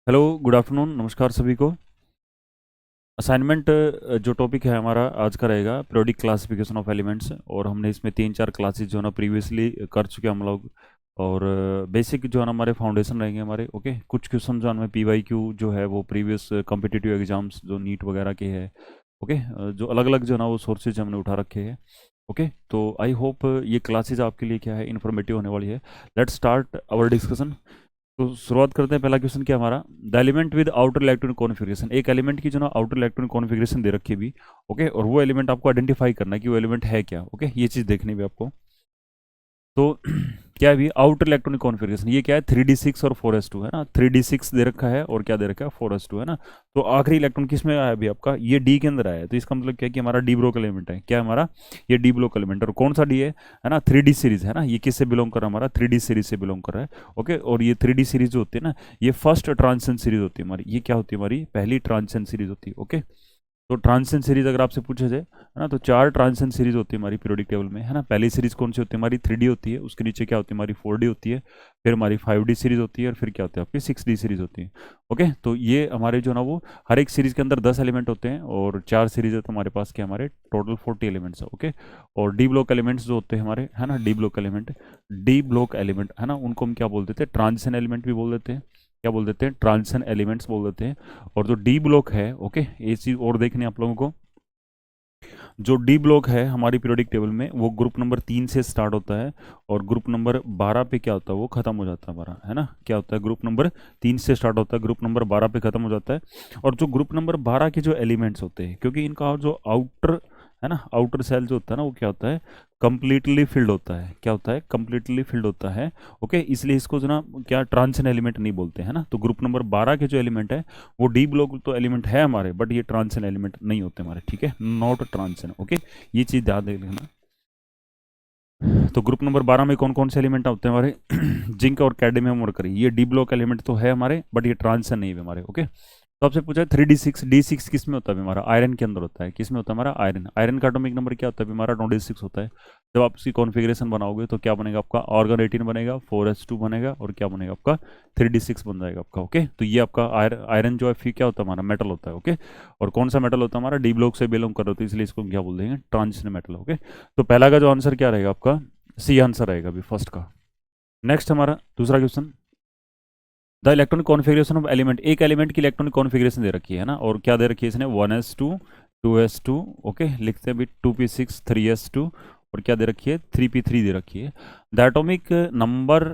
Hello, good afternoon, नमस्कार सभी को। असाइनमेंट जो टॉपिक है हमारा आज का रहेगा पीरियोडिक क्लासिफिकेशन ऑफ एलिमेंट्स। और हमने इसमें 3-4 क्लासेस जो है ना प्रीवियसली कर चुके हैं हम लोग। और बेसिक जो है ना हमारे फाउंडेशन रहेंगे हमारे। ओके, कुछ क्वेश्चन जो हमें PYQ जो है वो प्रीवियस कॉम्पिटिटिव एग्जाम्स जो नीट वगैरह के है। ओके, जो अलग अलग जो है ना वो सोर्सेज हमने उठा रखे हैं। ओके, तो आई होप ये क्लासेज आपके लिए क्या है, इन्फॉर्मेटिव होने वाली है। Let's start our discussion. तो शुरुआत करते हैं। पहला क्वेश्चन क्या हमारा, the element with outer electronic configuration. एक एलिमेंट की जो ना आउटर इलेक्ट्रॉनिक कॉन्फ़िगरेशन दे रखी है भी। ओके, और वो एलिमेंट आपको आइडेंटिफाई करना है कि वो एलिमेंट है क्या। ओके, ये चीज़ देखनी भी आपको। तो क्या है भी आउटर इलेक्ट्रॉनिक कॉन्फ़िगरेशन, ये क्या है 3d6 और 4s2 है ना। 3d6 दे रखा है और क्या दे रखा है 4s2 है ना। तो आखिरी इलेक्ट्रॉन किस में आया अभी आपका, ये डी के अंदर आया है। तो इसका मतलब क्या है कि हमारा डी ब्लॉक एलिमेंट है। क्या है हमारा, ये डी ब्लॉक एलिमेंट। और कौन सा डी है ना 3D सीरीज है ना। ये किससे बिलोंग कर रहा है, हमारा 3D सीरीज से बिलोंग कर रहा है। ओके, और ये 3D सीरीज जो होती है ना, ये फर्स्ट ट्रांजिशन सीरीज होती है हमारी। ये क्या होती है, हमारी पहली ट्रांजिशन सीरीज होती है। ओके, तो ट्रांजिशन सीरीज अगर आपसे पूछे जाए है ना, तो 4 ट्रांजिशन सीरीज होती है हमारी पीरियोडिक टेबल में है ना। पहली सीरीज कौन सी होती है हमारी 3D होती है। उसके नीचे क्या होती है हमारी 4D होती है। फिर हमारी 5D सीरीज होती है और फिर क्या होती है आपकी 6D सीरीज होती है। ओके, तो ये हमारे जो ना वो हर एक सीरीज के अंदर 10 एलिमेंट होते हैं और 4 सीरीज है तो हमारे पास क्या हमारे टोटल 40 एलिमेंट्स है। ओके, और डी ब्लॉक एलिमेंट्स जो होते हैं हमारे है ना, डी ब्लॉक एलिमेंट है ना, उनको हम क्या बोल देते हैं, ट्रांजिशन एलिमेंट भी बोल देते हैं। क्या बोल देते हैं, ट्रांजिशन एलिमेंट्स बोल देते हैं। और जो डी ब्लॉक है, ओके, ये चीज़ और देखनी है आप लोगों को। जो डी ब्लॉक है हमारी पीरियोडिक टेबल में वो ग्रुप नंबर 3 से स्टार्ट होता है और ग्रुप नंबर 12 पे क्या होता है वो खत्म हो जाता है हमारा है ना। क्या होता है, ग्रुप नंबर 3 से स्टार्ट होता है, ग्रुप नंबर 12 पे खत्म हो जाता है। और जो ग्रुप नंबर 12 के जो एलिमेंट्स होते हैं, क्योंकि इनका जो आउटर है ना, आउटर सेल जो होता है ना वो क्या होता है, कंप्लीटली फिल्ड होता है। क्या होता है, कंप्लीटली फिल्ड होता है। ओके, इसलिए इसको जो ना क्या ट्रांजिशन एलिमेंट नहीं बोलते हैं ना। तो ग्रुप नंबर 12 के जो एलिमेंट है वो डी ब्लॉक तो एलिमेंट है हमारे, बट ये ट्रांजिशन एलिमेंट नहीं होते हमारे। ठीक है, नॉट ट्रांजिशन। ओके, ये चीज़ ध्यान दे लेना। तो ग्रुप नंबर 12 में कौन कौन से एलिमेंट होते हैं हमारे जिंक और कैडमियम और मरकरी। ये डी ब्लॉक एलिमेंट तो है हमारे, बट ये ट्रांजिशन नहीं है हमारे। ओके, तो आपसे पूछा है 3d6, d6 किस में होता है हमारा, आयरन के अंदर होता है। किस में होता है हमारा, आयरन। आयरन का एटॉमिक नंबर क्या होता है हमारा, 26 होता है। जब आप इसकी कॉन्फ़िगरेशन बनाओगे तो क्या बनेगा आपका, ऑर्गन 18 बनेगा, 4s2 बनेगा और क्या बनेगा आपका 3d6 बन जाएगा आपका। ओके, तो ये आपका आयरन जो है फिर क्या होता है हमारा, मेटल होता है। ओके, और कौन सा मेटल होता है हमारा, डी ब्लॉक से बिलोंग कर रहा होता है, इसलिए इसको हम क्या बोल देंगे, ट्रांजिशन मेटल। ओके, तो पहला का जो आंसर क्या रहेगा आपका, सी आंसर रहेगा अभी फर्स्ट का। नेक्स्ट हमारा दूसरा question, the electronic configuration of element. एक एलिमेंट की इलेक्ट्रॉनिक कॉन्फ़िगरेशन दे रखी है ना, और क्या दे रखी है इसने 1s2 2s2। ओके, लिखते हैं भी 2p6 3s2 और क्या दे रखी है 3p3 दे रखी है। The atomic number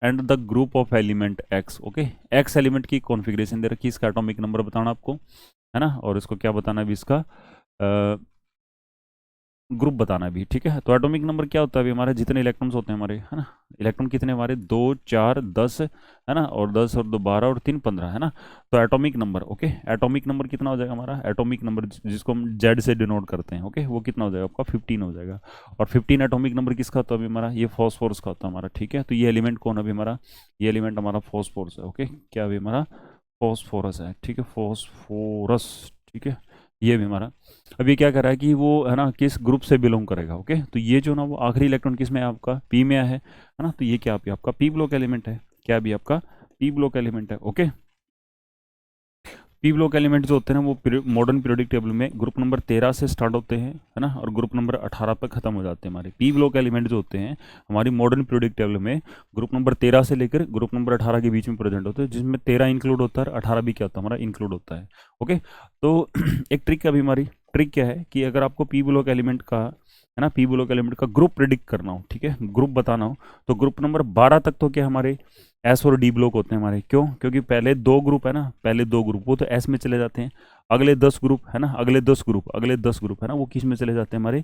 and the group of element x। Okay, x element की कॉन्फ़िगरेशन दे रखी है, इसका एटॉमिक नंबर बताना आपको है ना, और इसको क्या बताना है भी, इसका ग्रुप बताना भी। ठीक है, तो एटॉमिक नंबर क्या होता है अभी हमारे, जितने इलेक्ट्रॉन्स होते हैं हमारे है ना। इलेक्ट्रॉन कितने हमारे, 2 4 10 है ना, और 10 और 2 12 और 3 15 है ना। तो atomic number, okay, atomic number कितना हो जाएगा हमारा, एटॉमिक नंबर जिसको हम जेड से डिनोट करते हैं। ओके, वो कितना हो जाएगा आपका 15 हो जाएगा। और 15 एटॉमिक नंबर किसका होता है अभी हमारा, ये फॉस्फोरस का होता है हमारा। ठीक है, तो ये एलिमेंट कौन है अभी हमारा, ये एलिमेंट हमारा फॉस्फोरस है। ओके, क्या अभी हमारा फॉस्फोरस है। ठीक है, फॉस्फोरस। ठीक है, ये भी हमारा अब ये क्या कर रहा है कि वो है ना किस ग्रुप से बिलोंग करेगा। ओके, तो ये जो ना वो आखिरी इलेक्ट्रॉन किस में है आपका, पी में है ना। तो ये क्या भी आपका पी ब्लॉक एलिमेंट है। क्या भी आपका पी ब्लॉक एलिमेंट है। ओके, पी ब्लॉक एलिमेंट जो होते हैं ना वो मॉडर्न पीरियोडिक टेबल में ग्रुप नंबर 13 से स्टार्ट होते हैं है ना, और ग्रुप नंबर 18 पर खत्म हो जाते हैं हमारे। पी ब्लॉक एलिमेंट जो होते हैं हमारी मॉडर्न पीरियोडिक टेबल में ग्रुप नंबर 13 से लेकर ग्रुप नंबर 18 के बीच में प्रेजेंट होते हैं, जिसमें 13 इंक्लूड होता है और 18 भी क्या होता है हमारा इंक्लूड होता है। ओके, तो एक ट्रिक अभी हमारी ट्रिक क्या है कि अगर आपको पी ब्लॉक एलिमेंट का है ना, पी ब्लॉक एलिमेंट का ग्रुप प्रिडिक्ट करना हो, ठीक है, ग्रुप बताना हो, तो ग्रुप नंबर 12 तक तो क्या हमारे एस और डी ब्लॉक होते हैं हमारे। क्यों, क्योंकि पहले दो ग्रुप है ना, पहले दो ग्रुप वो तो एस में चले जाते हैं। अगले 10 ग्रुप है ना, अगले 10 ग्रुप है ना, वो किस में चले जाते हैं हमारे,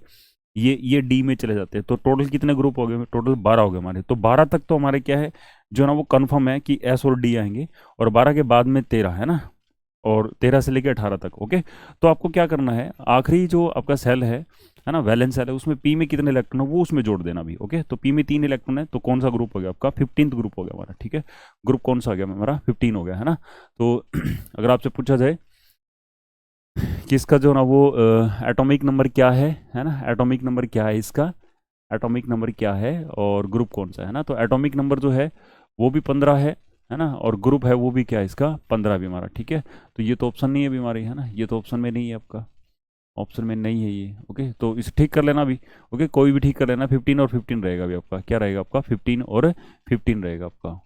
ये डी में चले जाते हैं। तो टोटल कितने ग्रुप हो गए, टोटल 12 हो गए हमारे। तो 12 तक तो हमारे क्या है जो ना वो कन्फर्म है कि एस और डी आएंगे, और 12 के बाद में 13 है ना, और 13 से लेकर 18 तक। ओके, तो आपको क्या करना है, आखिरी जो आपका सेल है ना, वैलेंस सेल है, उसमें पी में कितने इलेक्ट्रॉन है वो उसमें जोड़ देना भी। ओके, तो पी में 3 इलेक्ट्रॉन है, तो कौन सा ग्रुप हो गया आपका, 15th ग्रुप हो गया हमारा। ठीक है, ग्रुप कौन सा हो गया हमारा, 15 हो गया है ना। तो अगर आपसे पूछा जाए कि इसका जो ना वो एटॉमिक नंबर क्या है ना, एटॉमिक नंबर क्या है इसका, एटॉमिक नंबर क्या है और ग्रुप कौन सा है ना, तो एटॉमिक नंबर जो है वो भी 15 है है ना, और ग्रुप है वो भी क्या है इसका 15 भी हमारा, ठीक है। तो ये तो ऑप्शन नहीं है बीमारी, है ना, ये तो ऑप्शन में नहीं है आपका, ऑप्शन में नहीं है ये। ओके, तो इसे ठीक कर लेना अभी। ओके, कोई भी ठीक कर लेना, 15 और 15 रहेगा अभी आपका, क्या रहेगा आपका 15 और 15 रहेगा आपका।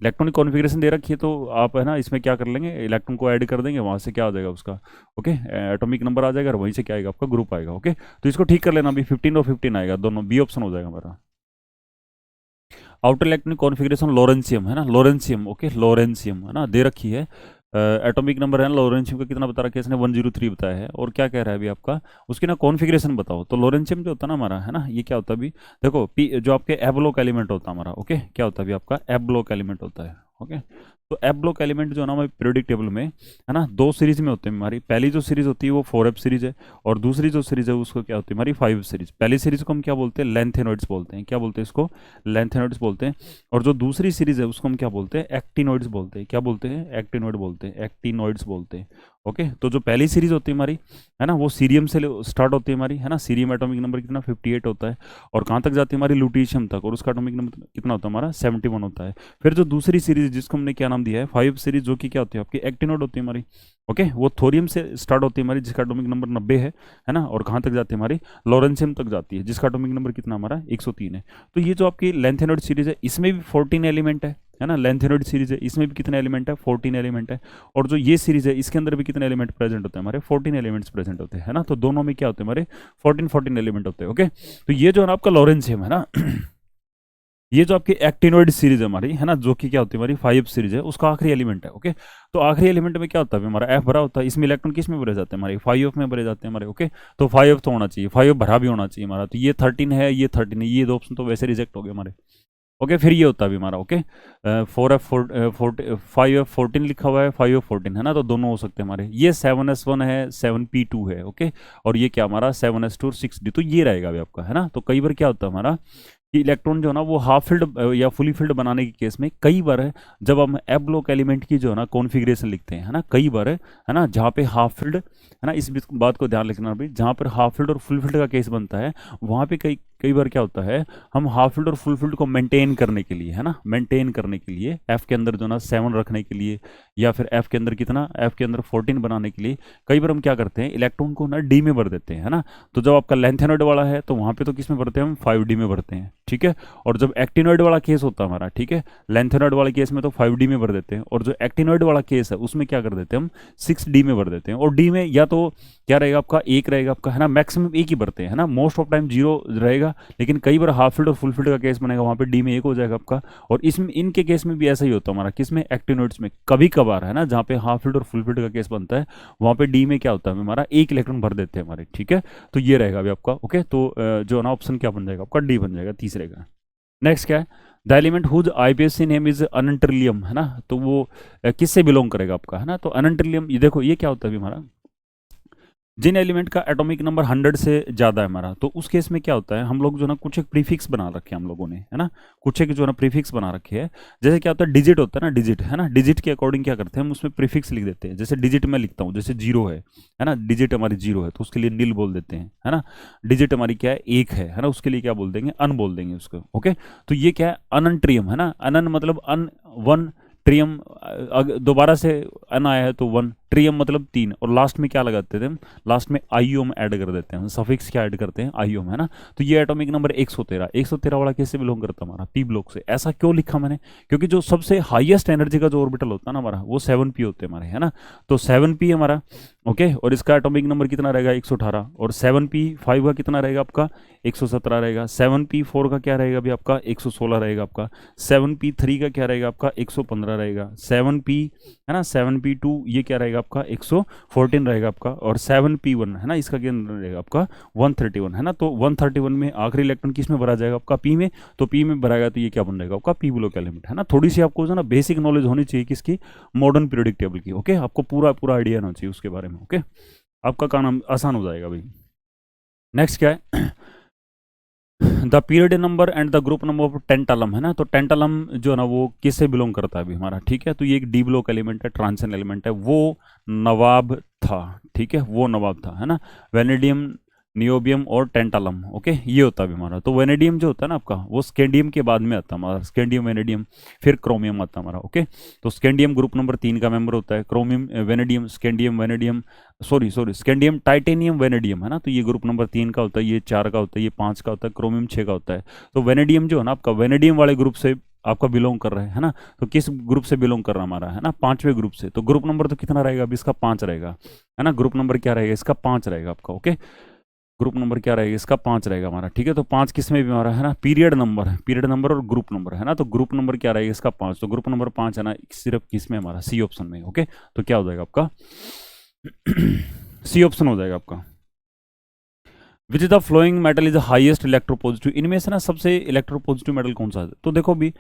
इलेक्ट्रॉनिक कॉन्फ़िगरेशन दे रखी है तो आप, है ना, इसमें क्या कर लेंगे, इलेक्ट्रॉन को ऐड कर देंगे, वहाँ से क्या आ जाएगा उसका, ओके, एटॉमिक नंबर आ जाएगा और वहीं से क्या आएगा आपका ग्रुप आएगा। ओके, तो इसको ठीक कर लेना अभी, 15 और 15 आएगा, दोनों बी ऑप्शन हो जाएगा हमारा। आउटर इलेक्ट्रॉनिक कॉन्फ़िगरेशन लोरेंशियम, है ना, लोरेंशियम, ओके, लोरेंशियम, है ना, दे रखी है। एटॉमिक नंबर है ना लोरेंशियम का कितना बता रखा है इसने, 103 बताया है। और क्या कह रहा है अभी आपका, उसकी ना कॉन्फ़िगरेशन बताओ। तो लोरेंशियम जो होता है ना हमारा, है ना, ये क्या होता है अभी, देखो पी जो आपके एफ ब्लॉक एलिमेंट होता है हमारा, ओके, क्या होता है अभी आपका एफ ब्लॉक एलिमेंट होता है। ओके, तो एफ ब्लॉक एलिमेंट जो है ना हमारे पीरियोडिक टेबल में, है ना, दो सीरीज में होते हैं हमारी। पहली जो सीरीज होती है वो 4f सीरीज है, और दूसरी जो सीरीज है उसको क्या होती है हमारी 5 सीरीज। पहली सीरीज को हम क्या बोलते हैं, लेंथेनॉइड्स बोलते हैं, क्या बोलते हैं इसको, लेंथेनॉइड्स बोलते हैं। और जो दूसरी सीरीज है उसको हम क्या बोलते हैं, एक्टिनॉइड्स बोलते हैं, क्या बोलते हैं, एक्टिनॉइड बोलते हैं, एक्टिनॉइड्स बोलते हैं। ओके, तो जो पहली सीरीज होती है हमारी, है ना, वो सीरियम से स्टार्ट होती है हमारी, है ना, सीरियम एटॉमिक नंबर कितना 58 होता है, और कहाँ तक जाती है हमारी लुटीशियम तक, और उसका एटॉमिक नंबर कितना होता है हमारा 71 होता है। फिर जो दूसरी सीरीज जिसको हमने क्या नाम दिया है 5 सीरीज, जो कि क्या होती है आपकी एक्टिनोड होती है हमारी। ओके, वो थोरियम से स्टार्ट होती है हमारी, जिसका एटॉमिक नंबर 90 है ना, और कहाँ तक जाती है हमारी लॉरेंशियम तक जाती है, जिसका एटॉमिक नंबर कितना हमारा 103 है। तो ये जो आपकी लेंथेनॉइड सीरीज है इसमें भी 14 एलिमेंट है ना, लेंथेनॉइड सीरीज है इसमें भी कितने एलिमेंट है 14 एलिमेंट है। और जो ये सीरीज है इसके अंदर भी कितने एलिमेंट प्रेजेंट होते हैं हमारे 14 एलिमेंट्स प्रेजेंट होते हैं, है ना। तो दोनों में क्या होते हैं हमारे 14 एलिमेंट होते हैं। ओके, तो ये जो है ना आपका लॉरेंशियम है ना ये जो आपकी एक्टिनोइड सीरीज है हमारी, है ना, जो कि क्या होती है हमारी 5 सीरीज है, उसका आखिरी एलिमेंट है। ओके, तो आखिरी एलिमेंट में क्या होता है हमारा एफ भरा होता है, इसमें इलेक्ट्रॉन किस में भरे जाते हैं हमारे 5f में भरे जाते हैं हमारे। ओके, तो 5f तो होना चाहिए, 5f भरा भी होना चाहिए हमारा। तो ये 13 है, ये 13 है, ये दो ऑप्शन तो वैसे रिजेक्ट हो गए हमारे। ओके, फिर ये होता है अभी हमारा, ओके, 5f14 लिखा हुआ है, 5f14 है ना, तो दोनों हो सकते हैं हमारे। ये 7s1 है, 7p2 है। ओके, और ये क्या हमारा 7s2 और 6d, तो ये रहेगा अभी आपका, है ना। तो कई बार क्या होता है हमारा कि इलेक्ट्रॉन जो है ना वो हाफ फिल्ड या फुली फिल्ड बनाने के केस में कई बार है, जब हम एफ ब्लॉक एलिमेंट की जो है ना कॉन्फ़िगरेशन लिखते हैं, है ना, कई बार है ना, जहाँ पे हाफ फिल्ड, है ना, इस बात को ध्यान रखना भाई, जहाँ पर हाफ फिल्ड और फुल फिल्ड का केस बनता है, वहाँ पे कई कई बार क्या होता है, हम हाफ फील्ड और फुल फील्ड को मेंटेन करने के लिए, है ना, मेंटेन करने के लिए एफ के अंदर जो ना 7 रखने के लिए, या फिर एफ के अंदर कितना, एफ के अंदर 14 बनाने के लिए, कई बार हम क्या करते हैं इलेक्ट्रॉन को ना डी में भर देते हैं, है ना। तो जब आपका लेंथेनॉइड वाला है तो वहाँ पे तो किस में भरते हैं हम 5d में भरते हैं, ठीक है। और जब एक्टिनॉइड वाला केस होता है हमारा, ठीक है, लेंथेनॉइड वाले केस में तो 5d में भर देते हैं, और जो एक्टिनॉइड वाला केस है उसमें क्या कर देते हैं हम 6d में भर देते हैं। और डी में या तो क्या रहेगा आपका एक रहेगा आपका, है ना, मैक्सिमम एक ही भरते हैं, है ना, मोस्ट ऑफ टाइम 0 रहेगा, लेकिन कई बार हाफ फील्ड और फुल फील्ड का केस बनेगा, वहाँ पे डी में एक हो जाएगा आपका। और इसमें इनके केस में भी ऐसा ही होता है हमारा, किसमें एक्टिनोइड्स में कभी कभार, है ना, जहाँ पे हाफ फील्ड और फुल फील्ड का केस बनता है वहाँ पे डी में क्या होता है हमारा एक इलेक्ट्रॉन भर देते हैं हमारे, ठीक है। तो ये रहेगा अभी आपका। ओके, तो जो ना ऑप्शन क्या बन जाएगा आपका डी बन जाएगा तीसरे का। नेक्स्ट क्या है, the element whose IUPAC name is ununtrium, है ना, तो वो किससे बिलोंग करेगा आपका, है ना। तो अनंटरिलियम, ये देखो ये क्या होता है अभी हमारा, जिन एलिमेंट का एटॉमिक नंबर 100 से ज़्यादा है हमारा, तो उस केस में क्या होता है, हम लोग जो ना कुछ एक प्रीफिक्स बना रखे हैं हम लोगों ने, है ना, कुछ एक जो ना प्रीफिक्स बना रखे हैं। जैसे क्या होता है डिजिट होता है ना, डिजिट, है ना, डिजिट के अकॉर्डिंग क्या करते हैं हम उसमें प्रीफिक्स लिख देते हैं। जैसे डिजिट में लिखता हूँ, जैसे 0 है ना, डिजिट हमारी 0 है तो उसके लिए नील बोल देते हैं, है ना। डिजिट हमारी क्या है 1 है ना, उसके लिए क्या बोल देंगे अन बोल देंगे उसको। ओके, तो ये क्या है अनंट्रियम, है ना, अनन मतलब अन, वन, ट्रियम दोबारा से अन आया है तो 1, ट्रियम मतलब 3, और लास्ट में क्या लगाते थे हम, लास्ट में आईओम ऐड कर देते हैं, सफिक्स क्या ऐड करते हैं आईओम, है ना। तो ये एटॉमिक नंबर 113 वाला कैसे बिलोंग करता है हमारा पी ब्लॉक से। ऐसा क्यों लिखा मैंने, क्योंकि जो सबसे हाईएस्ट एनर्जी का जो ऑर्बिटल होता है ना हमारा वो 7p होते हैं हमारे, है ना। तो 7p हमारा, ओके, और इसका एटॉमिक नंबर कितना रहेगा 118, और 7p5 का कितना रहेगा आपका 117 रहेगा, 7p4 का क्या रहेगा अभी आपका 116 रहेगा आपका, 7p3 का क्या रहेगा आपका 115 रहेगा, 7p, है ना, 7p2 ये क्या रहेगा आपका 114 रहेगा आपका, और 7p1 है ना इसका क्या रहेगा आपका 131, है ना। तो 131 में आखिरी इलेक्ट्रॉन किस में भरा जाएगा आपका p में, तो p में भराएगा तो ये क्या बन जाएगा आपका p ब्लॉक एलिमेंट, है ना। थोड़ी सी आपको जो ना बेसिक नॉलेज होनी चाहिए किसकी, मॉडर्न पीरियोडिक टेबल की। ओके, आपको पूरा पूरा आइडिया होना चाहिए उसके बारे में। ओके, आपका काम आसान हो जाएगा भाई। नेक्स्ट क्या है, the period number and the group number of tantalum, है ना। तो टेंटालम जो है ना वो किससे बिलोंग करता है अभी हमारा, ठीक है। तो ये एक डी ब्लॉक एलिमेंट है, ट्रांसन एलिमेंट है, वो नवाब था, ठीक है, वो नवाब था, है ना। वेनेडियम नियोबियम और टेंटालम। ओके, ये होता है अभी हमारा। तो वेनेडियम जो होता है ना आपका, वो स्कैंडियम के बाद में आता है हमारा, स्कैंडियम वेनेडियम, फिर क्रोमियम आता है हमारा। ओके, तो स्कैंडियम ग्रुप नंबर 3 का मेंबर होता है, chromium vanadium, scandium vanadium, sorry sorry scandium titanium vanadium है ना, तो ये ग्रुप नंबर 3 का होता है, ये 4 का होता है, ये 5 का होता है, क्रोमियम 6 का होता है। तो वेनेडियम जो है ना आपका, वेनेडियम वाले ग्रुप से आपका बिलोंग कर रहा है ना। तो किस ग्रुप से बिलोंग कर रहा है हमारा, है ना, 5वें ग्रुप से। तो ग्रुप नंबर तो कितना रहेगा अभी इसका, 5 रहेगा, है ना। ग्रुप नंबर क्या रहेगा इसका, 5 रहेगा आपका। ओके, ग्रुप नंबर क्या रहेगा इसका, 5 रहेगा हमारा। ठीक है, तो 5 किस में भी हमारा, है ना, पीरियड नंबर है, पीरियड नंबर और ग्रुप नंबर, है ना। तो ग्रुप नंबर क्या रहेगा इसका, 5। तो ग्रुप नंबर 5 है ना, सिर्फ किस में हमारा, सी ऑप्शन में। ओके, तो क्या हो जाएगा आपका सी ऑप्शन हो जाएगा आपका। Which is the flowing metal is the highest electropositive, इनमें से ना सबसे इलेक्ट्रोपॉजिटिव मेटल कौन सा है। तो देखो भी,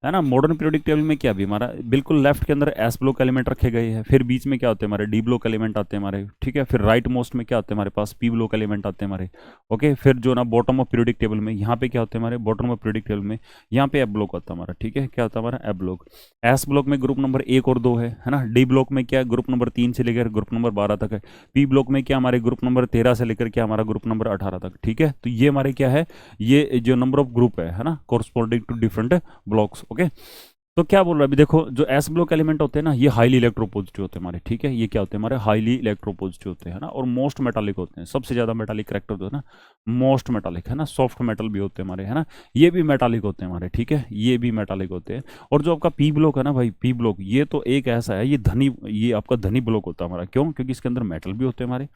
है ना, मॉडर्न पीरियोडिक टेबल में क्या भी हमारा बिल्कुल लेफ्ट के अंदर एस ब्लॉक एलिमेंट रखे गए हैं, फिर बीच में क्या होते हैं हमारे, डी ब्लॉक एलिमेंट आते हैं हमारे। ठीक है, फिर राइट मोस्ट में क्या होते हैं हमारे पास, पी ब्लॉक एलिमेंट आते हैं हमारे। ओके, फिर जो ना बॉटम ऑफ पीरियोडिक टेबल में यहाँ पे क्या होते हैं हमारे, बॉटम ऑफ पीरियोडिक टेबल में यहाँ पे एफ ब्लॉक होता है हमारा। ठीक है, क्या होता है हमारा, एफ ब्लॉक। एस ब्लॉक में ग्रुप नंबर 1 और 2 है ना। डी ब्लॉक में क्या, ग्रुप नंबर 3 से लेकर ग्रुप नंबर 12 तक है। पी ब्लॉक में क्या हमारे, ग्रुप नंबर 13 से लेकर क्या हमारा, ग्रुप नंबर 18 तक। ठीक है, तो ये हमारे क्या है, ये जो नंबर ऑफ ग्रुप है ना, corresponding to different blocks. Okay, तो क्या बोल रहा है अभी देखो, जो एस ब्लॉक एलिमेंट होते हैं ना, ये हाईली इलेक्ट्रोपॉजिटिव होते हैं हमारे। ठीक है, ये क्या होते हैं हमारे, हाईली इलेक्ट्रोपॉजिटिव होते हैं ना, और मोस्ट मेटालिक होते हैं। सबसे ज्यादा मेटालिक करेक्टर जो है ना, मोस्ट मेटालिक, है ना। सॉफ्ट मेटल भी होते हैं हमारे, है ना, ये भी मेटालिक होते हैं हमारे। ठीक है, ये भी मेटालिक होते हैं। और जो आपका पी ब्लॉक है ना भाई, पी ब्लॉक ये तो एक ऐसा है, ये धनी, ये आपका धनी ब्लॉक होता है हमारा। क्यों, क्योंकि इसके अंदर मेटल भी होते हैं हमारे,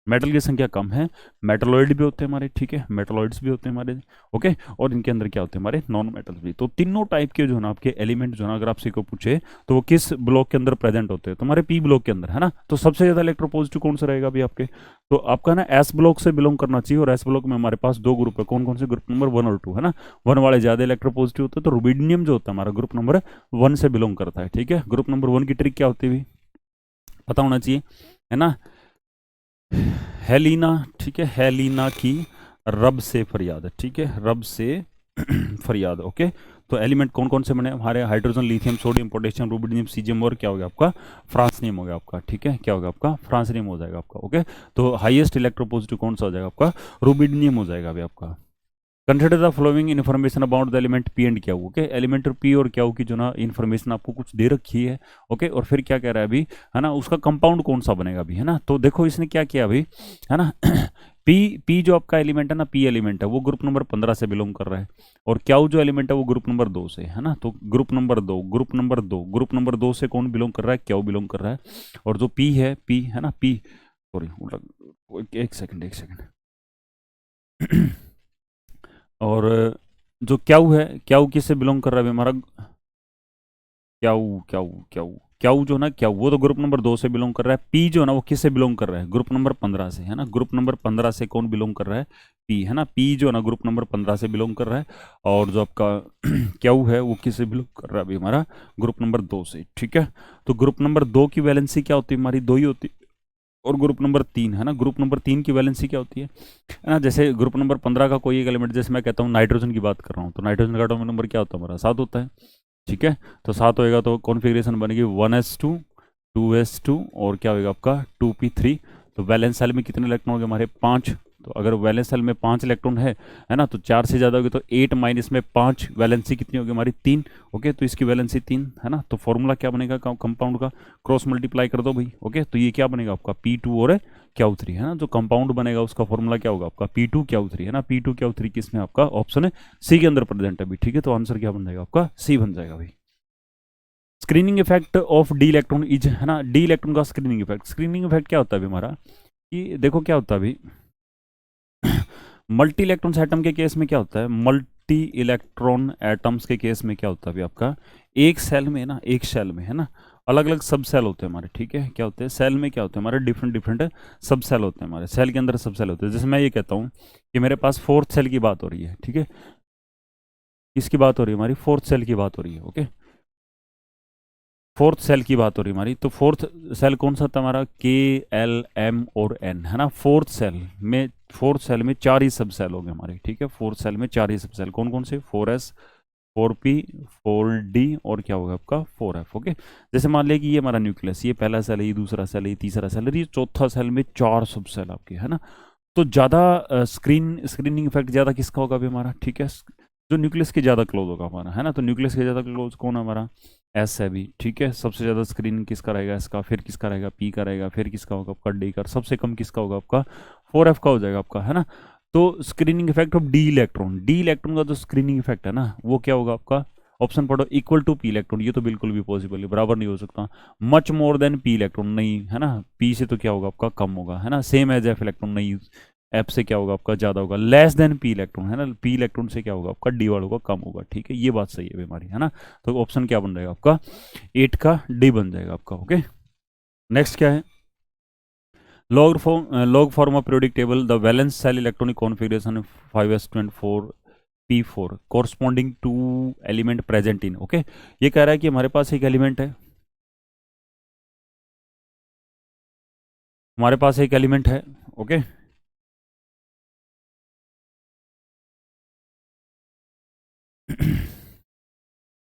मेटल की संख्या कम है, मेटलॉइड भी होते हैं हमारे। ठीक है, मेटलॉइड्स भी होते हैं हमारे। ओके, और इनके अंदर क्या होते हैं हमारे, नॉन मेटल्स भी। तो तीनों टाइप के जो है ना आपके एलिमेंट जो है ना, अगर आपसे को पूछे तो वो किस ब्लॉक के अंदर प्रेजेंट होते हैं, तुम्हारे पी ब्लॉक के अंदर, है ना। तो सबसे ज्यादा इलेक्ट्रोपॉजिटिव कौन सा रहेगा अभी आपके, तो आपका ना एस ब्लॉक से बिलोंग करना चाहिए। और एस ब्लॉक में हमारे पास 2 ग्रुप है, कौन कौन से, ग्रुप नंबर 1 और 2, है ना। 1 वाले ज्यादा इलेक्ट्रोपॉजिटिव होते हैं। तो रुबिडियम जो होता है हमारा, ग्रुप नंबर 1 से बिलोंग करता है। ठीक है, ग्रुप नंबर 1 की ट्रिक क्या होती है पता होना चाहिए, है ना, हेलिना। ठीक है, हेलिना की रब से फरियाद। ठीक है, रब से फरियाद। ओके, तो एलिमेंट कौन कौन से बने हमारे, hydrogen, lithium, sodium, potassium, rubidium, caesium, और क्या हो गया आपका, फ्रांसनियम हो गया आपका। ठीक है, क्या होगा आपका, फ्रांसनियम हो जाएगा आपका। ओके, तो हाईएस्ट इलेक्ट्रोपॉजिटिव कौन सा हो जाएगा आपका, रुबिडियम हो जाएगा अभी आपका। Consider the following information about the element P and Q. Okay, element P और क्यू की जो ना इन्फॉर्मेशन आपको कुछ दे रखी है। ओके, और फिर क्या कह रहा है अभी, है ना, उसका कंपाउंड कौन सा बनेगा अभी, है ना। तो देखो इसने क्या किया अभी, है ना पी पी जो आपका एलिमेंट है ना, पी एलिमेंट है वो ग्रुप नंबर 15 से बिलोंग कर रहा है। और क्यू जो एलिमेंट है वो ग्रुप नंबर 2 से, है ना। तो group number 2, group number 2, group number 2 से कौन बिलोंग कर रहा है, क्यू बिलोंग कर रहा है। और जो पी है ना, पी, सॉरी एक सेकंड, एक सेकंड और जो क्याऊ है, क्याऊ किससे बिलोंग कर रहा है हमारा, क्याऊ क्याऊ क्याऊ क्याऊ जो ना, क्याऊ वो तो ग्रुप नंबर 2 से बिलोंग कर रहा है। पी जो है ना वो किससे बिलोंग कर रहा है, ग्रुप नंबर 15 से, है ना। ग्रुप नंबर 15 से कौन बिलोंग कर रहा है, पी, है ना। पी जो है ना ग्रुप नंबर 15 से बिलोंग कर रहा है। और जो आपका क्याऊ है वो किससे बिलोंग कर रहा है अभी हमारा, ग्रुप नंबर 2 से। ठीक है, तो ग्रुप नंबर 2 की वैलेंसी क्या होती है हमारी, 2 ही होती है। और ग्रुप नंबर 3, है ना, ग्रुप नंबर 3 की वैलेंसी क्या होती है ना। जैसे ग्रुप नंबर 15 का कोई एक एलिमेंट, जैसे मैं कहता हूँ नाइट्रोजन की बात कर रहा हूँ, तो नाइट्रोजन का एटॉमिक नंबर क्या होता है हमारा, 7 होता है। ठीक है, तो 7 होएगा तो कॉन्फ़िगरेशन बनेगी 1s2 2s2 और क्या होगा आपका 2p3। तो वैलेंस सेल में कितने इलेक्ट्रॉन होंगे हमारे, 5। तो अगर वैलेंस सेल में 5 इलेक्ट्रॉन है ना, तो 4 से ज़्यादा होगी तो 8 माइनस में 5, वैलेंसी कितनी होगी हमारी, 3। ओके, तो इसकी वैलेंसी 3, है ना। तो फॉर्मूला क्या बनेगा कंपाउंड का, क्रॉस मल्टीप्लाई कर दो भाई। ओके, तो ये क्या बनेगा आपका P2 और Q3, है ना। जो कंपाउंड बनेगा उसका फॉर्मूला क्या होगा आपका P2 Q3, है ना। P2 Q3 किसमें आपका ऑप्शन है सी के अंदर प्रेजेंट है अभी। ठीक है, तो आंसर क्या बन जाएगा आपका, सी बन जाएगा भाई। Screening effect of D electron is, है ना, डी इलेक्ट्रॉन का स्क्रीनिंग इफेक्ट। स्क्रीनिंग इफेक्ट क्या होता है अभी हमारा, कि देखो क्या होता है अभी मल्टी इलेक्ट्रॉन एटम के केस में क्या होता है, मल्टी इलेक्ट्रॉन एटम्स के केस में क्या होता है अभी आपका, एक सेल में ना, एक सेल में, है ना, अलग अलग सब सेल होते हैं हमारे। ठीक है, क्या होते हैं सेल में, क्या होते हैं हमारे डिफरेंट डिफरेंट सब सेल होते हैं हमारे। सेल के अंदर सब सेल होते हैं। जैसे मैं ये कहता हूँ कि मेरे पास 4th सेल की बात हो रही है। ठीक है, किसकी बात हो रही है हमारी, 4th सेल की बात हो रही है। ओके, 4th सेल की बात हो रही है हमारी। तो 4th सेल कौन सा था हमारा, K L M और N, है ना। 4th सेल में 4 ही सब सेल हो गए हमारे। ठीक है, 4th सेल में 4 ही सब सेल, कौन कौन से, 4s 4p 4d और क्या होगा आपका 4f। ओके, जैसे मान लिया कि ये हमारा न्यूक्लियस, ये पहला सेल है, ये दूसरा सेल है, ये तीसरा सेल है, ये चौथा सेल में 4 सब सेल आपके, है ना। तो ज़्यादा स्क्रीनिंग इफेक्ट ज़्यादा किसका होगा अभी हमारा, ठीक है, जो न्यूक्लियस के ज़्यादा क्लोज होगा हमारा, है ना। तो न्यूक्लियस के ज़्यादा क्लोज कौन है हमारा, एस है भी, ठीक है। सबसे ज़्यादा स्क्रीनिंग किसका रहेगा इसका, फिर किसका रहेगा, पी का रहेगा, फिर किसका होगा आपका, डी का। सबसे कम किसका होगा आपका, 4f का हो जाएगा आपका, है ना। तो screening effect of D electron का जो स्क्रीनिंग इफेक्ट है ना, वो क्या होगा आपका, ऑप्शन पढ़ो, इक्वल टू पी इलेक्ट्रॉन। ये तो बिल्कुल भी पॉसिबल है, बराबर नहीं हो सकता। Much more than P electron, नहीं, है ना। पी से तो क्या होगा आपका, कम होगा, है ना। सेम एज एफ इलेक्ट्रॉन, नहीं, एफ से क्या होगा आपका, ज़्यादा होगा। लेस देन पी इलेक्ट्रॉन, है ना, पी इलेक्ट्रॉन से क्या होगा आपका, डी वालों का कम होगा, ठीक है। ये बात सही है हमारी, है ना। तो ऑप्शन क्या बन जाएगा आपका, 8 का डी बन जाएगा आपका, ओके। नेक्स्ट क्या है, log form of periodic table, the valence cell electronic configuration 5s24p4 corresponding to element present in, okay. ये कह रहा है कि हमारे पास एक एलिमेंट है, हमारे पास एक एलिमेंट है, ओके।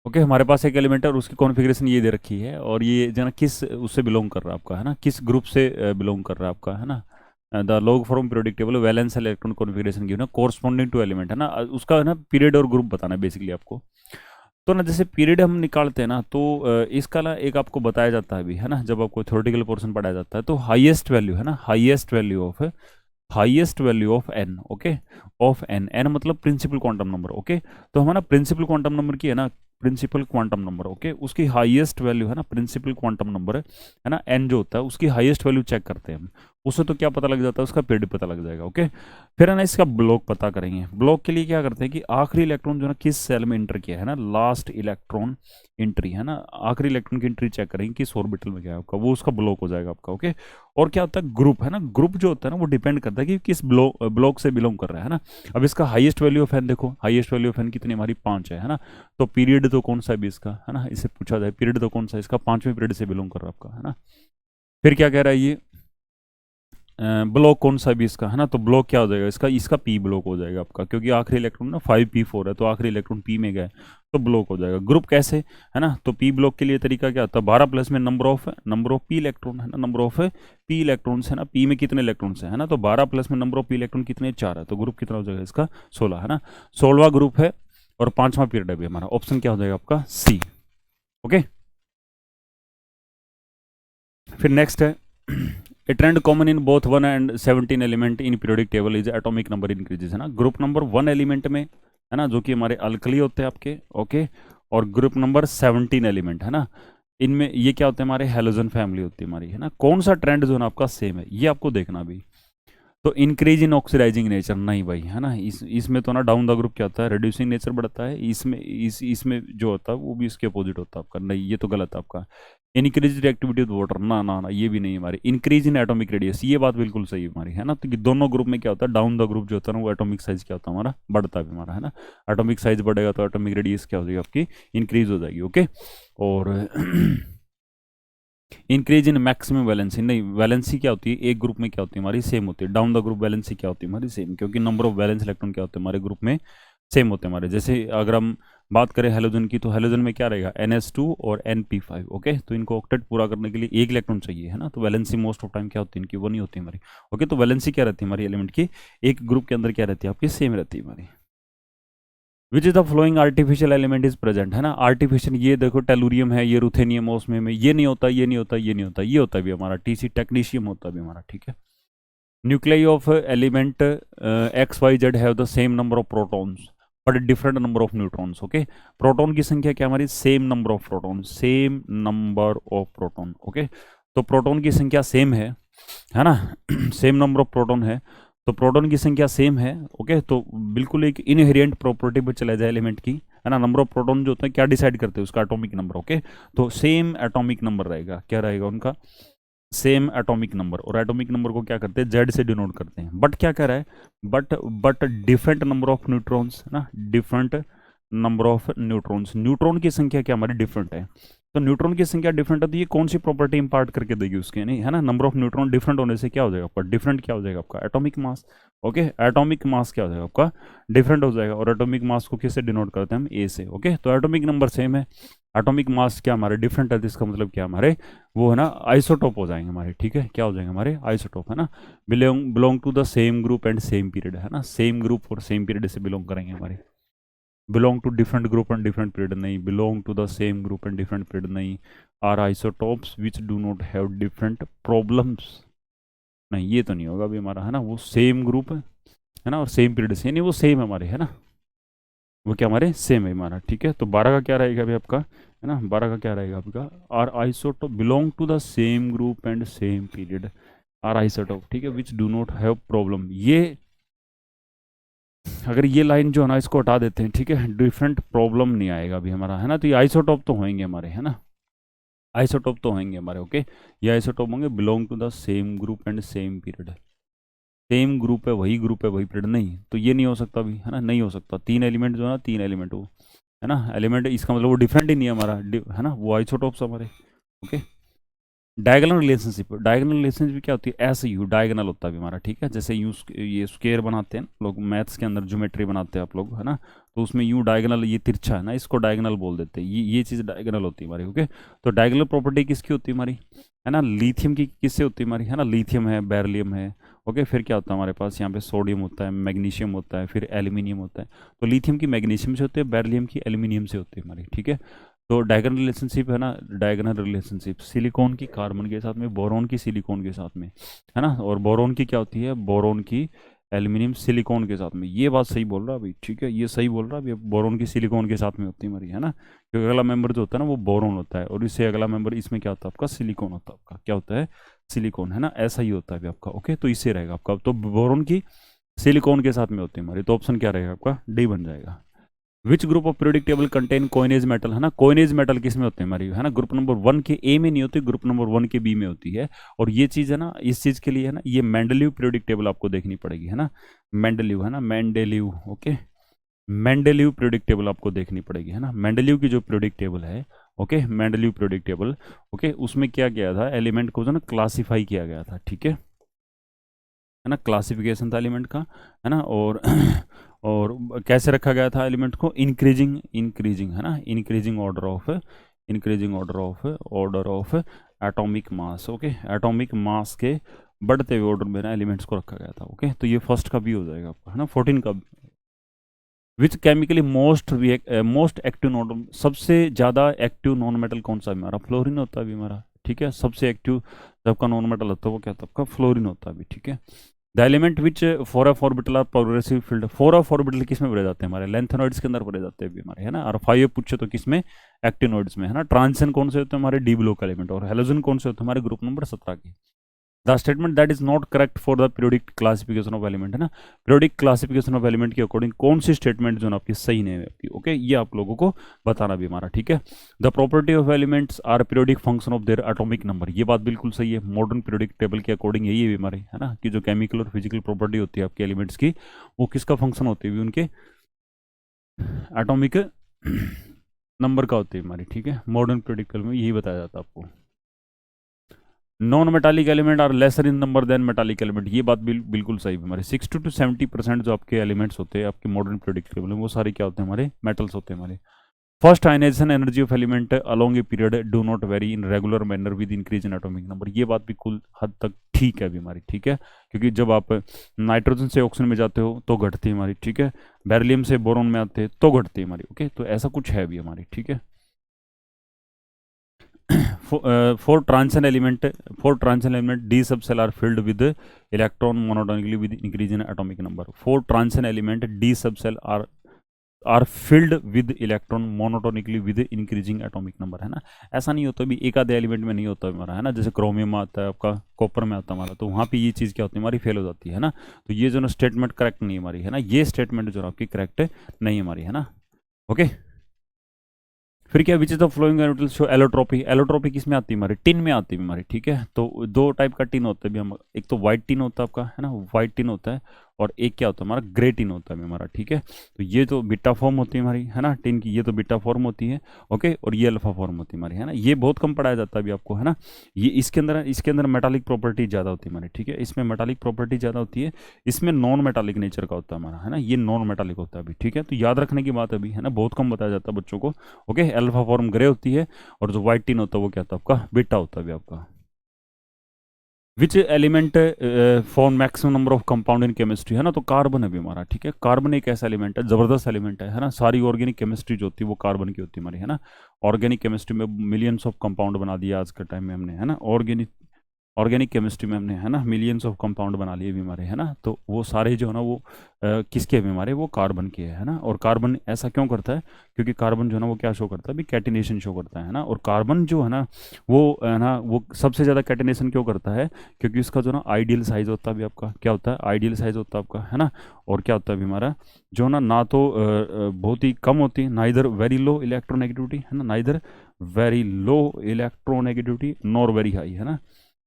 ओके हमारे पास एक एलिमेंट है और उसकी कॉन्फ़िगरेशन ये दे रखी है, और ये जो ना किस उससे बिलोंग कर रहा है आपका, है ना, किस ग्रुप से बिलोंग कर रहा है आपका, है ना। The log form periodic table valence electron configuration given है कोरस्पॉन्डिंग टू एलिमेंट, है ना। उसका है ना पीरियड और ग्रुप बताना है बेसिकली आपको। तो ना जैसे पीरियड हम निकालते हैं ना, तो इसका ना एक आपको बताया जाता है अभी, है ना, जब आपको थ्योरेटिकल पोर्शन पढ़ाया जाता है, तो हाईएस्ट वैल्यू, है ना, highest value of n, okay, of n, n मतलब प्रिंसिपल क्वांटम नंबर, ओके। तो हमारा प्रिंसिपल क्वांटम नंबर की है ना, प्रिंसिपल क्वांटम नंबर, ओके, उसकी हाईएस्ट वैल्यू, है ना, प्रिंसिपल क्वांटम नंबर है ना, एन जो होता है उसकी हाईएस्ट वैल्यू चेक करते हैं हम। उससे तो क्या पता लग जाता है, उसका पीरियड पता लग जाएगा, ओके। फिर है ना इसका ब्लॉक पता करेंगे। ब्लॉक के लिए क्या करते हैं कि आखिरी इलेक्ट्रॉन जो ना किस सेल में इंटर किया है ना, लास्ट इलेक्ट्रॉन एंट्री, है ना, आखिरी इलेक्ट्रॉन की एंट्री चेक करेंगे किस ऑर्बिटल में क्या है आपका, वो उसका ब्लॉक हो जाएगा आपका, ओके। और क्या होता है, ग्रुप, है ना, ग्रुप जो होता है ना वो डिपेंड करता है कि किस ब्लॉक से बिलोंग कर रहा है ना। अब इसका हाईएस्ट वैल्यू ऑफ एन देखो, हाईएस्ट वैल्यू ऑफ एन कितनी हमारी, 5 है ना। तो पीरियड तो कौन सा है भी इसका, है ना, इसे पूछा जाए पीरियड तो कौन सा है इसका, 5वें पीरियड से बिलोंग कर रहा है आपका, है ना। फिर क्या कह रहा है ये, ब्लॉक कौन सा भी इसका, है ना। तो ब्लॉक क्या हो जाएगा इसका, इसका पी ब्लॉक हो जाएगा आपका, क्योंकि आखिरी इलेक्ट्रॉन ना 5p4 है, तो आखिरी इलेक्ट्रॉन पी में गए तो ब्लॉक हो जाएगा। ग्रुप कैसे, है ना, तो पी ब्लॉक के लिए तरीका क्या होता है, 12 प्लस में नंबर ऑफ पी इलेक्ट्रॉन, है ना, नंबर ऑफ पी इलेक्ट्रॉन्स, है ना, पी में कितने इलेक्ट्रॉन्स है ना, तो 12 प्लस में नंबर ऑफ पी इलेक्ट्रॉन कितने, 4 है, तो ग्रुप कितना हो जाएगा इसका, 16, है ना। 16वां ग्रुप है और 5वां पीरियड है भी हमारा, ऑप्शन क्या हो जाएगा आपका, सी, ओके। फिर नेक्स्ट है, a trend common in both 1 and 17 element in periodic table is atomic number increases, है ना। ग्रुप नंबर 1 एलिमेंट में, है ना, जो कि हमारे अल्कली होते हैं आपके, ओके, और ग्रुप नंबर 17 एलिमेंट, है ना, इनमें ये क्या होते हैं, हमारे हेलोजन फैमिली होती है हमारी, है ना। कौन सा ट्रेंड जो है ना आपका सेम है, ये आपको देखना भी। तो इंक्रीज इन ऑक्सीडाइजिंग नेचर, नहीं भाई, है ना, इसमें तो ना डाउन द ग्रुप क्या होता है, रिड्यूसिंग नेचर बढ़ता है, इसमें जो होता है वो भी इसके अपोजिट होता है आपका, नहीं ये तो गलत है आपका। इंक्रीज रिएक्टिविटी ऑफ वाटर, ना ना ना, ये भी नहीं हमारी। इंक्रीज इन एटॉमिक रेडियस, ये बात बिल्कुल सही है हमारी, है ना। तो दोनों ग्रुप में क्या होता है, डाउन द ग्रुप जो होता है ना वो एटॉमिक साइज क्या होता है हमारा, बढ़ता है हमारा, है ना। एटॉमिक साइज बढ़ेगा तो एटॉमिक रेडियस क्या हो जाएगी आपकी, इंक्रीज हो जाएगी, ओके। और इंक्रीज इन मैक्सिमम वैलेंसी, नहीं, वैलेंसी क्या होती है एक ग्रुप में, क्या होती है हमारी, सेम होती है। डाउन द ग्रुप वैलेंसी क्या होती है हमारी, सेम, क्योंकि नंबर ऑफ वैलेंस इलेक्ट्रॉन क्या होते हैं हमारे ग्रुप में, सेम होते हैं हमारे। जैसे अगर हम बात करें हेलोजन की, तो हेलोजन में क्या रहेगा, NS2 और NP5, ओके। तो इनको ऑक्टेट पूरा करने के लिए एक इलेक्ट्रॉन चाहिए, है ना। तो वैलेंसी मोस्ट ऑफ टाइम क्या होती है इनकी, वो नहीं होती हमारी, ओके। तो वैलेंसी क्या रहती है हमारी एलिमेंट की, एक ग्रुप के अंदर क्या रहती है आपकी, सेम रहती है हमारी। Which is the flowing artificial element is present, है ना। आर्टिफिशियल, ये देखो टेलुरियम है, ये रुथेनियम ओस्मियम में, ये नहीं होता, ये नहीं होता, ये नहीं होता, ये होता भी हमारा TC टेक्नीशियम होता भी हमारा, ठीक है। Nuclei of element XYZ have the same number of protons but different number of neutrons, okay. Proton की संख्या क्या हमारी, same number of proton, same number of proton, okay. तो प्रोटॉन की संख्या सेम है ना, सेम नंबर ऑफ प्रोटॉन है, तो प्रोटॉन की संख्या सेम है, ओके। तो बिल्कुल एक इनहेरिएंट प्रॉपर्टी पर चला जाए एलिमेंट की, है ना। नंबर ऑफ प्रोटॉन जो होते हैं क्या डिसाइड करते हैं, उसका एटॉमिक नंबर, ओके। तो सेम एटॉमिक नंबर रहेगा, क्या रहेगा उनका, सेम एटॉमिक नंबर। और एटॉमिक नंबर को क्या करते हैं, जेड से डिनोट करते हैं। बट क्या कह रहा है, but different number of neutrons, है ना, different number of neutrons, neutron की संख्या क्या हमारी डिफरेंट है। तो न्यूट्रॉन की संख्या डिफरेंट है, तो ये कौन सी प्रॉपर्टी इंपार्ट करके देगी उसके, नहीं, है ना। नंबर ऑफ न्यूट्रॉन डिफरेंट होने से क्या हो जाएगा आपका, डिफरेंट क्या हो जाएगा आपका, atomic mass, okay. Atomic mass क्या हो जाएगा आपका, डिफरेंट हो जाएगा। और एटॉमिक मास को किससे डिनोट करते हैं हम, ए से, ओके। तो एटॉमिक नंबर सेम है, एटॉमिक मास क्या हमारे डिफरेंट है, इसका मतलब क्या हमारे वो है ना आइसोटोप हो जाएंगे हमारे, ठीक है, क्या हो जाएंगे हमारे आइसोटोप, है ना। Belong to the same group and same period, है ना, सेम ग्रुप और सेम पीरियड से बिलोंग करेंगे हमारे। Belong to different group and different period नहीं, belong to the same group and different period नहीं, are isotopes which do not have different problems, नहीं ये तो नहीं होगा अभी हमारा, है ना, वो सेम ग्रुप है ना, और सेम पीरियड से, यानी वो सेम है हमारे, है ना, वो क्या हमारे सेम है हमारा, ठीक है। तो 12 का क्या रहेगा अभी आपका, है ना, 12 का क्या रहेगा आपका, are isotope belong to the same group and same period, are isotope, ठीक है, which do not have problem. ये अगर ये लाइन जो है ना इसको हटा देते हैं, ठीक है, डिफरेंट प्रॉब्लम नहीं आएगा अभी हमारा, है ना। तो ये आइसोटोप तो होंगे हमारे, है ना, आइसोटोप तो होंगे हमारे, ओके। ये आइसोटोप होंगे belong to the same group and same period, same group है वही पीरियड, नहीं तो ये नहीं हो सकता अभी, है ना, नहीं हो सकता। तीन एलिमेंट जो है ना, तीन एलिमेंट वो, है ना, एलिमेंट, इसका मतलब वो डिफरेंट ही नहीं है हमारा, है ना, वो आइसोटोप्स हमारे, ओके। डायगोनल रिलेशनशिप क्या होती है, ऐसे यू डायगोनल होता है हमारा, ठीक है, जैसे यू ये स्क्वायर बनाते हैं लोग मैथ्स के अंदर, ज्योमेट्री बनाते हैं आप लोग, है ना, तो उसमें यू डायगोनल, ये तिरछा है ना, इसको डायगोनल बोल देते हैं, ये चीज़ डायगोनल होती है हमारी, ओके। तो डायगोनल प्रॉपर्टी किसकी होती है हमारी, है ना, लिथियम की किससे होती है हमारी, है ना, लिथियम है, बेरिलियम है, ओके। फिर क्या होता है हमारे पास यहाँ पे सोडियम होता है, मैग्नीशियम होता है, फिर एल्यूमिनियम होता है। तो लिथियम की मैग्नीशियम से होती है, बेरिलियम की एल्यूमिनियम से होती है हमारी, ठीक है। तो डायगोनल रिलेशनशिप है ना, डायगोनल रिलेशनशिप सिलिकॉन की कार्बन के साथ में, बोरोन की सिलिकॉन के साथ में, है ना, और बोरोन की क्या होती है, बोरोन की एल्यूमिनियम सिलिकॉन के साथ में। ये बात सही बोल रहा है अभी, ठीक है, ये सही बोल रहा है अभी, बोरोन की सिलिकॉन के साथ में होती है हमारी, है ना, क्योंकि अगला मेंबर जो होता है ना वो बोरोन होता है, और इससे अगला मेंबर इसमें क्या होता है आपका, सिलिकॉन होता है आपका, क्या होता है, सिलिकॉन, है ना, ऐसा ही होता है अभी आपका, ओके। तो इससे रहेगा आपका, तो बोरोन की सिलिकॉन के साथ में होती है हमारी, तो ऑप्शन क्या रहेगा आपका, डी बन जाएगा। Which group of periodic table contain coinage metal, है ना, कोइनेज मेटल किस में होते हैं हमारी, है ना, ग्रुप नंबर 1 के ए में नहीं होती, ग्रुप नंबर 1 के बी में होती है। और ये चीज़ है ना, इस चीज़ के लिए है ना, ये मेंडलीव पीरियोडिक टेबल आपको देखनी पड़ेगी, है ना, मेंडलीव, है ना, Mendeleev, okay, Mendeleev periodic table आपको देखनी पड़ेगी, है ना, मेंडलीव की जो पीरियोडिक टेबल है, okay, Mendeleev periodic table, okay, उसमें क्या किया था, एलिमेंट को जो ना क्लासीफाई किया गया था, ठीक है ना, क्लासिफिकेशन था एलिमेंट का, है ना, और और कैसे रखा गया था एलिमेंट को, इंक्रीजिंग, है ना, increasing order of atomic mass, okay, atomic mass के बढ़ते हुए ऑर्डर में ना एलिमेंट्स को रखा गया था, ओके। तो ये फर्स्ट का भी हो जाएगा आपका, है ना, 14 का। विच केमिकली मोस्ट एक्टिव नॉन, सबसे ज़्यादा एक्टिव नॉन मेटल कौन सा है हमारा, फ्लोरीन होता है अभी हमारा, ठीक है, सबसे एक्टिव जब का नॉन मेटल होता है वो क्या होता है आपका, फ्लोरीन होता है अभी, ठीक है। The element which 4f orbital are progressive filled, 4f orbital किस में भरे जाते हैं हमारे, लेंथेनॉइड्स के अंदर भरे जाते हैं अभी हमारे, है ना, और 5f पूछे तो किस में, एक्टिनॉइड्स में, है ना। ट्रांसन कौन से होते हैं हमारे, डी ब्लॉक एलिमेंट, और हेलोजन कौन से होते हैं हमारे, ग्रुप नंबर 17 के। The statement that is not correct for the periodic classification of element, है ना, पीरियोडिक क्लासिफिकेशन ऑफ एलिमेंट के अकॉर्डिंग कौन सी स्टेटमेंट जो है आपकी सही नहीं है आपकी, ओके, ये आप लोगों को बताना भी हमारा, ठीक है। The property of elements are periodic function of their atomic number, ये बात बिल्कुल सही है, मॉडर्न पीरियोडिक टेबल के अकॉर्डिंग यही है हमारे, है ना, कि जो केमिकल और फिजिकल प्रॉपर्टी होती है आपके एलिमेंट्स की, वो किसका फंक्शन होती है, उनके एटॉमिक नंबर का होती है हमारी, ठीक है, मॉडर्न पीरियोडिक टेबल में यही बताया जाता है आपको। Non metallic element are lesser in number than metallic element, ये बात बिल्कुल सही है हमारे, 60 to 70% जो आपके एलिमेंट्स होते हैं आपके मॉडर्न पीरियोडिक टेबल में, वो सारे क्या होते हैं हमारे, मेटल्स होते हैं हमारे। First ionization energy of element along a period do not vary in regular manner with increase in atomic number, ये बात भी कुल हद तक ठीक है अभी हमारी, ठीक है, क्योंकि जब आप नाइट्रोजन से ऑक्सीजन में जाते हो तो घटती है हमारी, ठीक है, बेरिलियम से बोरोन में आते हैं तो घटती है हमारी, ओके। तो ऐसा कुछ है अभी हमारी, ठीक है। for transition element d subcell are filled with electron monotonically with increase in atomic number, for transition element d subcell are filled with electron monotonically with increasing atomic number, है ना। ऐसा नहीं होता भी एक आधे एलिमेंट में नहीं होता हमारा, है ना, जैसे क्रोमियम में आता है आपका, कॉपर में आता है हमारा, तो वहाँ पे ये चीज़ क्या होती है हमारी, फेल हो जाती है ना। तो ये जो ना स्टेटमेंट करेक्ट नहीं है हमारी, है ना, ये स्टेटमेंट जो आपकी करेक्ट नहीं है हमारी, है ना, ओके। फिर क्या, which is the flowing metal show allotropy, allotropy किस में आती है हमारी, टिन में आती है हमारी, ठीक है। तो दो टाइप का टिन होता है भी हम, एक तो व्हाइट टिन होता है आपका, है ना, व्हाइट टिन होता है, और एक क्या होता है हमारा ग्रे टिन होता है हमारा, ठीक है। तो ये तो बीटा फॉर्म होती है हमारी, है ना, टिन की, ये तो बीटा फॉर्म होती है, ओके, और ये अल्फा फॉर्म होती है हमारी, है ना। ये बहुत कम पढ़ाया जाता है अभी आपको, है ना। ये इसके अंदर मेटालिक प्रॉपर्टी ज़्यादा होती है हमारी, ठीक है, इसमें मेटालिक प्रॉपर्टी ज़्यादा होती है, इसमें नॉन मेटालिक नेचर का होता है हमारा, है ना, ये नॉन मेटालिक होता है अभी, ठीक है। तो याद रखने की बात अभी, है ना, बहुत कम बताया जाता है बच्चों को, ओके। अल्फा फॉर्म ग्रे होती है, और जो व्हाइट टिन होता है वो क्या होता है आपका बीटा होता है अभी आपका। Which element form maximum number of compound in chemistry, है ना, तो कार्बन है भी हमारा, ठीक है। कार्बन एक ऐसा एलिमेंट है, जबरदस्त एलिमेंट है ना। सारी ऑर्गेनिक केमिस्ट्री जो होती है वो कार्बन की होती है हमारी, है ना। ऑर्गेनिक केमिस्ट्री में मिलियंस ऑफ कंपाउंड बना दिया आज के टाइम में हमने, है ना। ऑर्गेनिक केमिस्ट्री में हमने, है ना, मिलियंस ऑफ कंपाउंड बना लिए भी हमारे, है ना। तो वो सारे जो है ना वो किसके भी हमारे, वो कार्बन के है ना। और कार्बन ऐसा क्यों करता है, क्योंकि कार्बन जो है ना वो क्या शो करता है अभी, कैटिनेशन शो करता है ना। और कार्बन जो है ना वो सबसे ज़्यादा कैटिनेशन क्यों करता है, क्योंकि उसका जो ना आइडियल साइज होता है अभी आपका, क्या होता है, आइडियल साइज होता है आपका, है ना। और क्या होता है अभी हमारा जो ना तो बहुत ही कम होती है, ना इधर वेरी लो इलेक्ट्रोनेगेटिविटी, है ना, ना इधर very low electronegativity nor very high, है ना,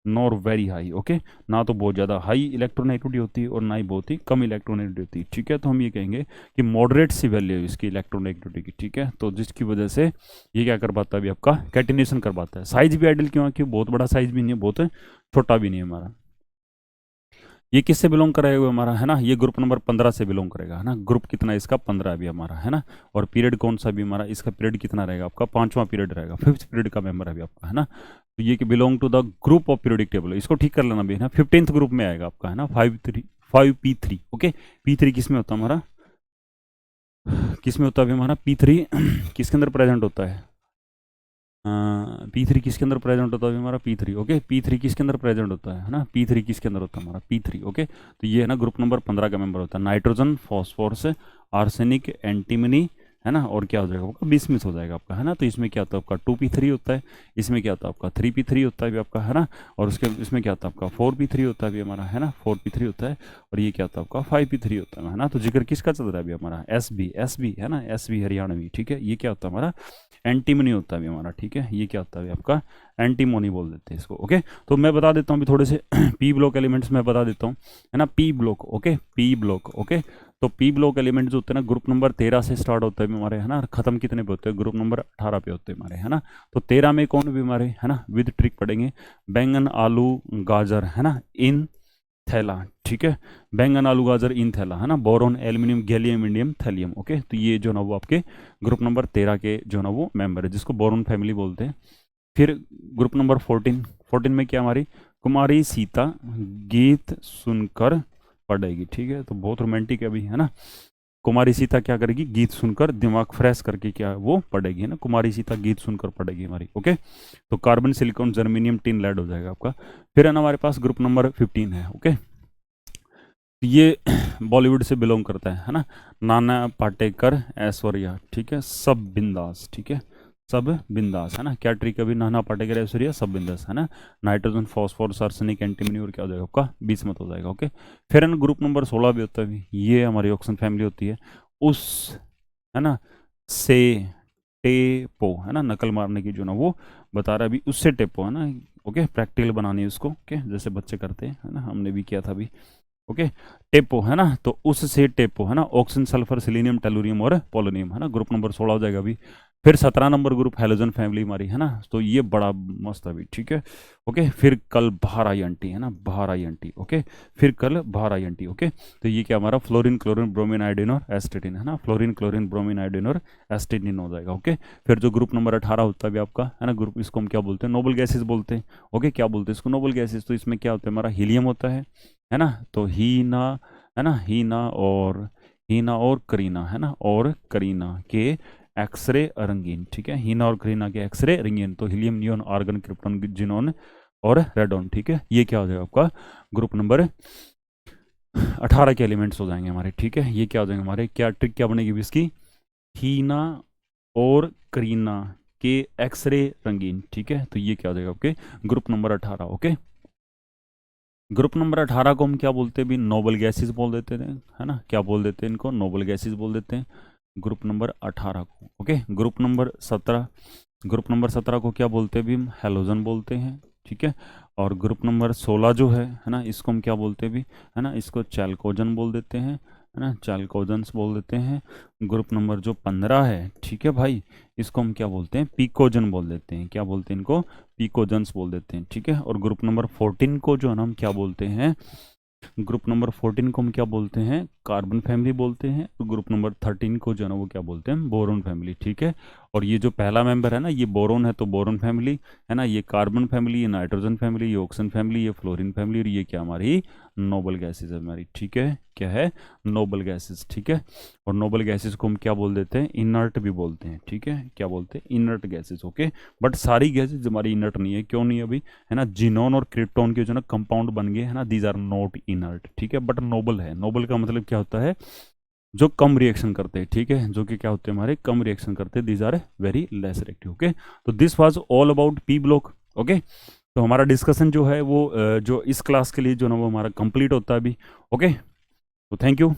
नॉर वेरी हाई, ओके। ना तो बहुत ज़्यादा हाई इलेक्ट्रोनेगेटिविटी होती है और ना ही बहुत ही कम इलेक्ट्रोनेगेटिविटी होती है, ठीक है। तो हम ये कहेंगे कि मॉडरेट सी वैल्यू है इसकी इलेक्ट्रोनेगेटिविटी की, ठीक है। तो जिसकी वजह से ये क्या कर पाता है अभी आपका कैटिनेशन कर पाता है। साइज भी आइडियल क्यों है, क्यों बहुत बड़ा साइज भी नहीं है, बहुत छोटा भी नहीं है हमारा। ये किससे बिलोंग करेगा हमारा, है ना, ये ग्रुप नंबर 15 से बिलोंग करेगा, है ना। ग्रुप कितना है इसका, 15 अभी हमारा, है ना। और पीरियड कौन सा भी हमारा, इसका पीरियड कितना रहेगा आपका, 5वां पीरियड रहेगा, 5th पीरियड का मेंबर अभी आपका, है ना। तो ये कि belong to the group of periodic table, इसको ठीक कर लेना भी, है ना। 15th ग्रुप में आएगा आपका, है ना, 5P3, ओके। P3 किस में होता है हमारा, किस में होता है अभी हमारा P3 किसके अंदर प्रेजेंट होता है, P3 किसके अंदर प्रेजेंट होता है हमारा P3, ओके। P3 किसके अंदर प्रेजेंट होता है ना, P3 किसके अंदर होता है हमारा P3, ओके। तो ये है ना ग्रुप नंबर 15 का मेंबर होता है। नाइट्रोजन, फॉस्फोरस, आर्सेनिक, एंटीमनी, है ना। और क्या हो जाएगा आपका बिस्मिथ हो जाएगा आपका, है ना। तो इसमें क्या होता है आपका 2P3 होता है, इसमें क्या होता है आपका 3P3 होता है भी आपका, है ना। और उसके इसमें क्या होता है आपका 4P3 होता है भी हमारा, है ना, 4P3 होता है। और ये क्या होता है आपका 5P3 होता है ना। तो जिक्र किसका चल रहा है अभी हमारा एस बी, है ना, SB हरियाणवी, ठीक है। ये क्या होता है हमारा एंटीमनी होता है भी हमारा, ठीक है। ये क्या होता है आपका एंटीमोनी बोल देते हैं इसको, ओके। तो मैं बता देता हूँ अभी थोड़े से पी ब्लॉक एलिमेंट्स मैं बता देता हूँ, है ना। P block, okay, P block, okay. तो पी ब्लॉक एलिमेंट जो होते हैं ना ग्रुप नंबर 13 से स्टार्ट होते हैं हमारे, है ना। खत्म कितने पे होते हैं, ग्रुप नंबर 18 पे होते हैं हमारे, है ना। तो 13 में कौन भी हमारे, है ना, विद ट्रिक पढ़ेंगे, बैंगन, आलू, गाजर, है ना, इन थैला, ठीक है। बैंगन, आलू, गाजर, इन थैला, है ना। Boron, aluminium, gallium, indium, thallium, okay. तो ये जो ना वो आपके ग्रुप नंबर 13 के जो ना वो मेंबर है, जिसको बोरोन फैमिली बोलते हैं। फिर ग्रुप नंबर 14 में क्या हमारी कुमारी सीता गीत सुनकर पढ़ेगी, ठीक है। तो बहुत रोमांटिक है अभी, है ना। कुमारी सीता क्या करेगी, गीत सुनकर दिमाग फ्रेश करके क्या वो पढ़ेगी, है ना। कुमारी सीता गीत सुनकर पढ़ेगी हमारी, ओके। तो carbon, silicon, germanium, tin lead हो जाएगा आपका। फिर है ना हमारे पास ग्रुप नंबर 15 है, ओके। ये बॉलीवुड से बिलोंग करता है ना। नाना पाटेकर, ऐश्वर्या, ठीक है, सब बिंदास, ठीक है, सब बिंदास, है ना। क्या ट्रिक अभी, नाना पाटेकर, ऐश्वर्या, सब बिंदास, है ना। नाइट्रोजन, फॉस्फोरस, आर्सेनिक, एंटीमनी, और क्या हो जाएगा आपका बिस्मथ हो जाएगा, ओके। फिर है ग्रुप नंबर 16 भी होता है अभी, ये हमारी ऑक्सीजन फैमिली होती है। उस, है ना, से टेपो, है ना, नकल मारने की जो ना वो बता रहा है अभी, उससे टेपो, है ना, ओके। प्रैक्टिकल बनानी है उसको, ओके, जैसे बच्चे करते हैं, है ना, हमने भी किया था अभी, ओके। टेपो, है ना, तो उससे टेपो, है ना, ऑक्सीजन, सल्फर, सिलीनियम, टेलुरियम और पोलोनियम, है ना। ग्रुप नंबर 16 हो जाएगा अभी। फिर 17 नंबर ग्रुप हेलोजन फैमिली हमारी, है ना। तो ये बड़ा मस्त है अभी, ठीक है, ओके। फिर कल बाहर आई आंटी, है ना, बाहर आई आंटी, ओके। फिर कल बाहर आई आंटी, ओके। तो ये क्या हमारा फ्लोरीन, क्लोरीन, ब्रोमीन, आयोडीन और एस्टेटिन, है ना। फ्लोरीन, क्लोरीन, ब्रोमीन, आयोडीन और एस्टेटिन हो जाएगा, ओके। फिर जो ग्रुप नंबर 18 होता है अभी आपका, है ना, ग्रुप, इसको हम क्या बोलते हैं, नोबल गैसेज बोलते हैं, ओके। क्या बोलते हैं इसको, नोबल गैसेज। तो इसमें क्या होता है हमारा हीलियम होता है ना। तो हीना, है ना, हीना और करीना, है ना, और करीना के एक्सरे रंगीन, ठीक है। हीना और करीना के एक्सरे रंगीन। तो helium, neon, argon, krypton, xenon और रेडॉन, ठीक है। ये क्या हो जाएगा आपका ग्रुप नंबर 18 के एलिमेंट्स हो जाएंगे हमारे, ठीक है। ये क्या हो जाएंगे हमारे, क्या ट्रिक क्या बनेगी इसकी, हीना और करीना के एक्सरे रंगीन, ठीक है। तो ये क्या हो जाएगा आपके group number 18, okay. Group number 18 को हम क्या बोलते हैं भी, नोबल गैसेस बोल देते हैं, है ना। क्या बोल देते हैं इनको, नोबल गैसेस बोल देते हैं ग्रुप नंबर 18 को, ओके। ग्रुप नंबर 17 को क्या बोलते हैं भी, हम हेलोजन बोलते हैं, ठीक है। और ग्रुप नंबर 16 जो है ना, इसको हम क्या बोलते हैं भी, है ना, इसको चैल्कोजन बोल देते हैं, है ना, चैल्कोजन्स बोल देते हैं। ग्रुप नंबर जो 15 है, ठीक है भाई, इसको हम क्या बोलते हैं, पिकोजन बोल देते हैं। क्या बोलते हैं इनको, पिकोजन्स बोल देते हैं, ठीक है। और ग्रुप नंबर 14 को जो है ना हम क्या बोलते हैं, ग्रुप नंबर 14 को हम क्या बोलते हैं, कार्बन फैमिली बोलते हैं। और ग्रुप नंबर 13 को जो है ना वो क्या बोलते हैं, बोरोन फैमिली, ठीक है। और ये जो पहला मेंबर है ना, ये बोरोन है तो बोरोन फैमिली, है ना, ये कार्बन फैमिली, ये नाइट्रोजन फैमिली, ये ऑक्सीजन फैमिली, ये फ्लोरीन फैमिली, और ये क्या हमारी नोबल गैसेज है हमारी, ठीक है। क्या है, नोबल गैसेज, ठीक है। और नोबल गैसेज को हम क्या बोल देते हैं, इनर्ट भी बोलते हैं, ठीक है। क्या बोलते हैं, इनर्ट गैसेज, ओके। बट सारी गैसेज हमारी इनर्ट नहीं है, क्यों नहीं अभी, है ना, जिनोन और क्रिप्टोन के जो ना कंपाउंड बन गए, है ना, दीज आर नॉट इनर्ट, ठीक है, बट नोबल है। नोबल का मतलब क्या होता है, जो कम रिएक्शन करते हैं, ठीक है, जो कि क्या होते हैं हमारे, कम रिएक्शन करते हैं, these are very less reactive, okay. तो this was all about P block, okay. तो हमारा डिस्कशन जो है वो जो इस क्लास के लिए जो ना वो हमारा कंप्लीट होता है अभी, ओके। तो थैंक यू।